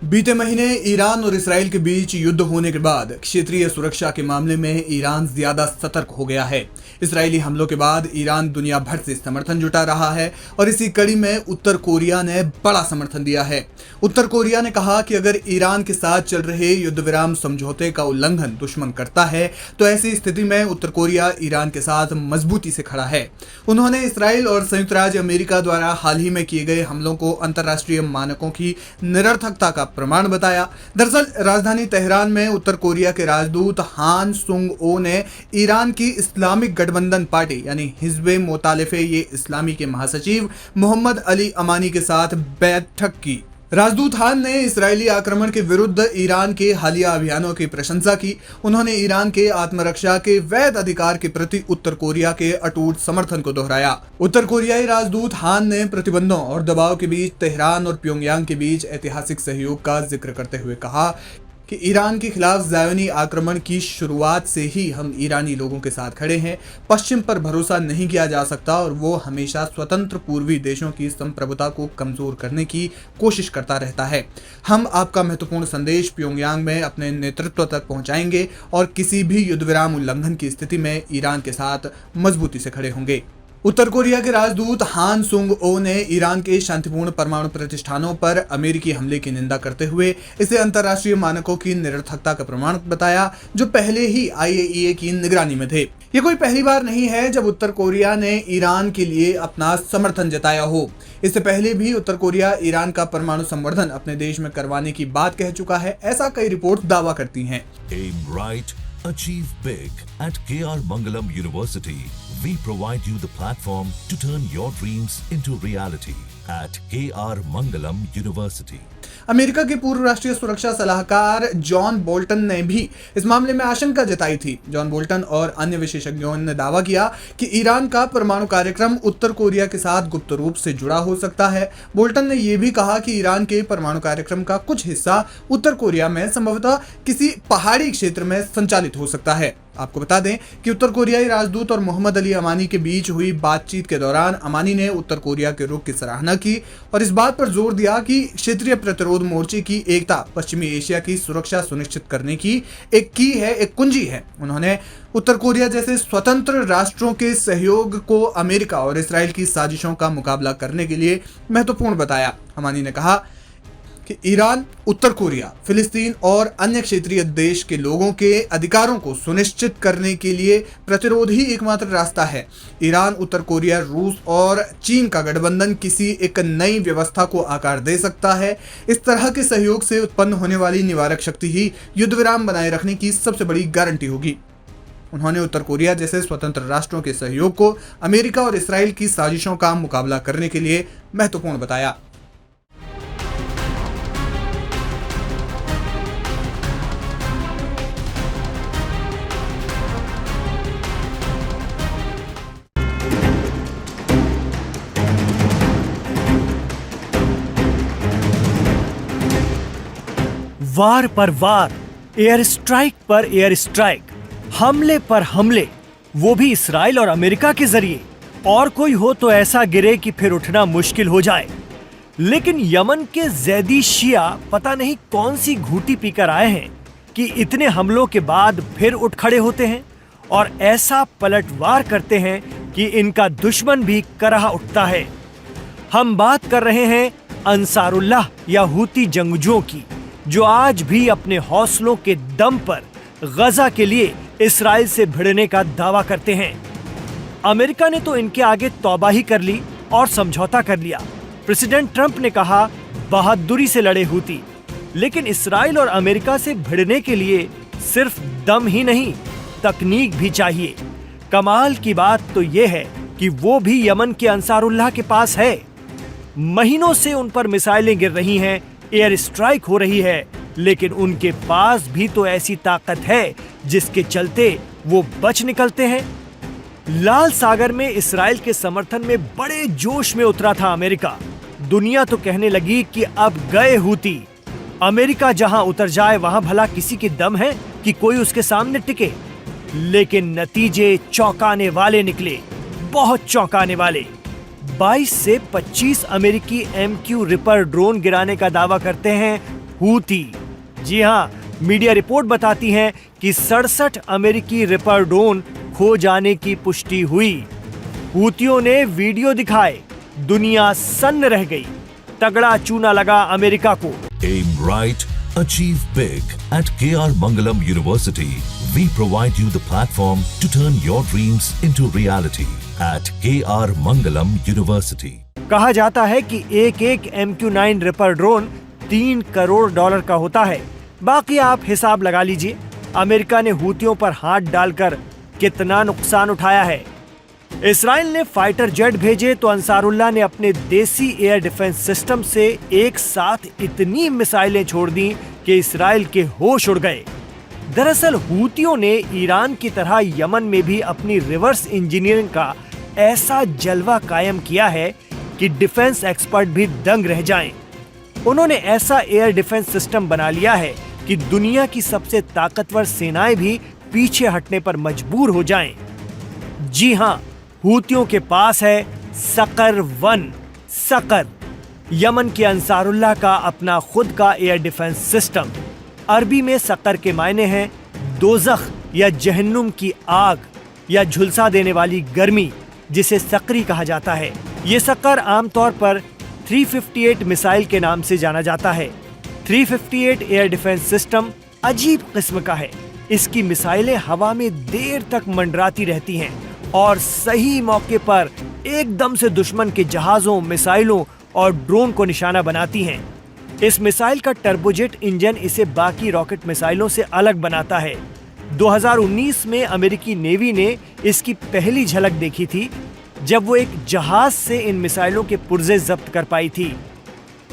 बीते महीने ईरान और इसराइल के बीच युद्ध होने के बाद क्षेत्रीय सुरक्षा के मामले में ईरान ज्यादा सतर्क हो गया है। इसराइली हमलों के बाद ईरान दुनिया भर से समर्थन जुटा रहा है और इसी कड़ी में उत्तर कोरिया ने बड़ा समर्थन दिया है। उत्तर कोरिया ने कहा कि अगर ईरान के साथ चल रहे युद्ध विराम समझौते का उल्लंघन दुश्मन करता है तो ऐसी स्थिति में उत्तर कोरिया ईरान के साथ मजबूती से खड़ा है। उन्होंने इसराइल और संयुक्त राज्य अमेरिका द्वारा हाल ही में किए गए हमलों को अंतर्राष्ट्रीय मानकों की निरर्थकता का प्रमाण बताया। दरअसल राजधानी तेहरान में उत्तर कोरिया के राजदूत हान सुंग-ओ ने ईरान की इस्लामिक गठबंधन पार्टी यानी हिज़्ब मोतालिफे ये इस्लामी के महासचिव मोहम्मद अली अमानी के साथ बैठक की। राजदूत हान ने इस्राएली आक्रमण के विरुद्ध ईरान के हालिया अभियानों की प्रशंसा की। उन्होंने ईरान के आत्मरक्षा के वैध अधिकार के प्रति उत्तर कोरिया के अटूट समर्थन को दोहराया। उत्तर कोरियाई राजदूत हान ने प्रतिबंधों और दबाव के बीच तेहरान और प्योंगयांग के बीच ऐतिहासिक सहयोग का जिक्र करते हुए कहा कि ईरान के खिलाफ ज़ायोनी आक्रमण की शुरुआत से ही हम ईरानी लोगों के साथ खड़े हैं। पश्चिम पर भरोसा नहीं किया जा सकता और वो हमेशा स्वतंत्र पूर्वी देशों की संप्रभुता को कमजोर करने की कोशिश करता रहता है। हम आपका महत्वपूर्ण संदेश प्योंगयांग में अपने नेतृत्व तक पहुंचाएंगे और किसी भी युद्ध विराम उल्लंघन की स्थिति में ईरान के साथ मजबूती से खड़े होंगे। उत्तर कोरिया के राजदूत हान सुंग-ओ ने ईरान के शांतिपूर्ण परमाणु प्रतिष्ठानों पर अमेरिकी हमले की निंदा करते हुए इसे अंतर्राष्ट्रीय मानकों की निरर्थकता का प्रमाण बताया, जो पहले ही IAEA की निगरानी में थे। ये कोई पहली बार नहीं है जब उत्तर कोरिया ने ईरान के लिए अपना समर्थन जताया हो। इससे पहले भी उत्तर कोरिया ईरान का परमाणु संवर्धन अपने देश में करवाने की बात कह चुका है, ऐसा कई रिपोर्ट दावा करती हैं। Aim right, achieve big at KR Mangalam University. We provide you the platform to turn your dreams into reality at KR Mangalam University. America के पूर्व राष्ट्रीय सुरक्षा सलाहकार जॉन बोल्टन ने भी इस मामले में आशंका जताई थी। जॉन बोल्टन और अन्य विशेषज्ञों ने दावा किया कि ईरान का परमाणु कार्यक्रम उत्तर कोरिया के साथ गुप्त रूप से जुड़ा हो सकता है। बोल्टन ने यह भी कहा कि ईरान के परमाणु कार्यक्रम का कुछ हिस्सा उत्तर कोरिया में संभवतः किसी पहाड़ी क्षेत्र में संचालित हो सकता है। आपको बता दें कि उत्तर कोरियाई राजदूत और मोहम्मद अली अमानी के बीच हुई बातचीत के दौरान अमानी ने उत्तर कोरिया के रुख की सराहना की और इस बात पर जोर दिया कि क्षेत्रीय प्रतिरोध मोर्चे की एकता पश्चिमी एशिया की सुरक्षा सुनिश्चित करने की एक कुंजी है। उन्होंने उत्तर कोरिया जैसे स्वतंत्र राष्ट्रों के सहयोग को अमेरिका और इसराइल की साजिशों का मुकाबला करने के लिए महत्वपूर्ण बताया। अमानी ने कहा कि ईरान, उत्तर कोरिया, फिलिस्तीन और अन्य क्षेत्रीय देश के लोगों के अधिकारों को सुनिश्चित करने के लिए प्रतिरोध ही एकमात्र रास्ता है। ईरान, उत्तर कोरिया, रूस और चीन का गठबंधन किसी एक नई व्यवस्था को आकार दे सकता है। इस तरह के सहयोग से उत्पन्न होने वाली निवारक शक्ति ही युद्ध विराम बनाए रखने की सबसे बड़ी गारंटी होगी। उन्होंने उत्तर कोरिया जैसे स्वतंत्र राष्ट्रों के सहयोग को अमेरिका और इसराइल की साजिशों का मुकाबला करने के लिए महत्वपूर्ण बताया। वार पर वार, एयर स्ट्राइक पर एयर स्ट्राइक, हमले पर हमले, वो भी इसराइल और अमेरिका के जरिए। और कोई हो तो ऐसा गिरे कि फिर उठना मुश्किल हो जाए। लेकिन यमन के जैदी शिया पता नहीं कौन सी घूंटी पीकर आए हैं कि इतने हमलों के बाद फिर उठ खड़े होते हैं और ऐसा पलटवार करते हैं कि इनका दुश्मन भी कराह उठता है। हम बात कर रहे हैं अंसारुल्लाह या हूती जंगजुओं की, जो आज भी अपने हौसलों के दम पर गजा के लिए इसराइल से भिड़ने का दावा करते हैं। अमेरिका ने तो इनके आगे तौबा ही कर ली और समझौता कर लिया। प्रेसिडेंट ट्रंप ने कहा बहादुरी से लड़े हूती, लेकिन इसराइल और अमेरिका से भिड़ने के लिए सिर्फ दम ही नहीं, तकनीक भी चाहिए। कमाल की बात तो यह है कि वो भी यमन के अंसारुल्लाह के पास है। महीनों से उन पर मिसाइलें गिर रही हैं, एयर स्ट्राइक हो रही है, लेकिन उनके पास भी तो ऐसी ताकत है जिसके चलते वो बच निकलते हैं। लाल सागर में इसराइल के समर्थन में बड़े जोश में उतरा था अमेरिका। दुनिया तो कहने लगी कि अब गए हूती। अमेरिका जहां उतर जाए वहां भला किसी की दम है कि कोई उसके सामने टिके। लेकिन नतीजे चौंकाने वाले निकले, बहुत चौंकाने वाले। 22 से 25 अमेरिकी MQ रिपर ड्रोन गिराने का दावा करते हैं हूती। जी हाँ, मीडिया रिपोर्ट बताती है कि 67 अमेरिकी रिपर ड्रोन खो जाने की पुष्टि हुई। हूतियों ने वीडियो दिखाए, दुनिया सन्न रह गई। तगड़ा चूना लगा अमेरिका को। Aim right, achieve big. At KR Mangalam University, we provide you the platform to turn your dreams into reality. At KR Mangalam University. कहा जाता है कि एक MQ-9 रिपर ड्रोन $3 करोड़ का होता है। बाकी आप हिसाब लगा लीजिए, अमेरिका ने हूतियों पर हाथ डालकर कितना नुकसान उठाया है। इसराइल ने फाइटर जेट भेजे तो अंसारुल्लाह ने अपने देसी एयर डिफेंस सिस्टम से एक साथ इतनी मिसाइलें छोड़ दी कि इसराइल के होश उड़ गए। दरअसल हूतियों ने ईरान की तरह यमन में भी अपनी रिवर्स इंजीनियरिंग का ऐसा जलवा कायम किया है कि डिफेंस एक्सपर्ट भी दंग रह जाएं। उन्होंने ऐसा एयर डिफेंस सिस्टम बना लिया है कि दुनिया की सबसे ताकतवर सेनाएं भी पीछे हटने पर मजबूर हो जाएं। जी हाँ, हूतियों के पास है सकर-1। सकर यमन के अंसारुल्लाह का अपना खुद का एयर डिफेंस सिस्टम। अरबी में सकर के मायने हैं दोज़ख या जहन्नुम की आग या झुलसा देने वाली गर्मी, जिसे सकरी कहा जाता है। ये सकर आमतौर पर 358 मिसाइल के नाम से जाना जाता है। 358 एयर डिफेंस सिस्टम अजीब किस्म का है। इसकी मिसाइलें हवा में देर तक मंडराती रहती हैं और सही मौके पर एकदम से दुश्मन के जहाजों, मिसाइलों और ड्रोन को निशाना बनाती हैं। इस मिसाइल का टर्बोजेट इंजन इसे बाकी रॉकेट मिसाइलों से अलग बनाता है। 2019 में अमेरिकी नेवी ने इसकी पहली झलक देखी थी, जब वो एक जहाज से इन मिसाइलों के पुर्जे जब्त कर पाई थी।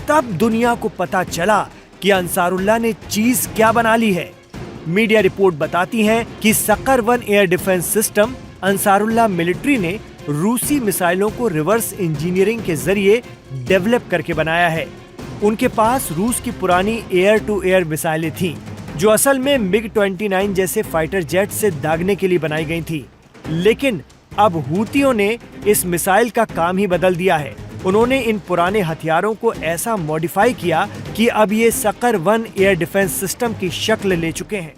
तब दुनिया को पता चला कि अंसारुल्लाह ने चीज क्या बना ली है। मीडिया रिपोर्ट बताती है कि सकर-1 air defence system Ansarullah military ने रूसी मिसाइलों को रिवर्स इंजीनियरिंग के जरिए डेवलप करके बनाया है। उनके पास रूस की पुरानी एयर टू एयर मिसाइलें थीं, जो असल में MiG-29 जैसे फाइटर जेट से दागने के लिए बनाई गई थी। लेकिन अब हूतियों ने इस मिसाइल का काम ही बदल दिया है। उन्होंने इन पुराने हथियारों को ऐसा मॉडिफाई किया कि अब ये सकर-1 एयर डिफेंस सिस्टम की शक्ल ले चुके हैं।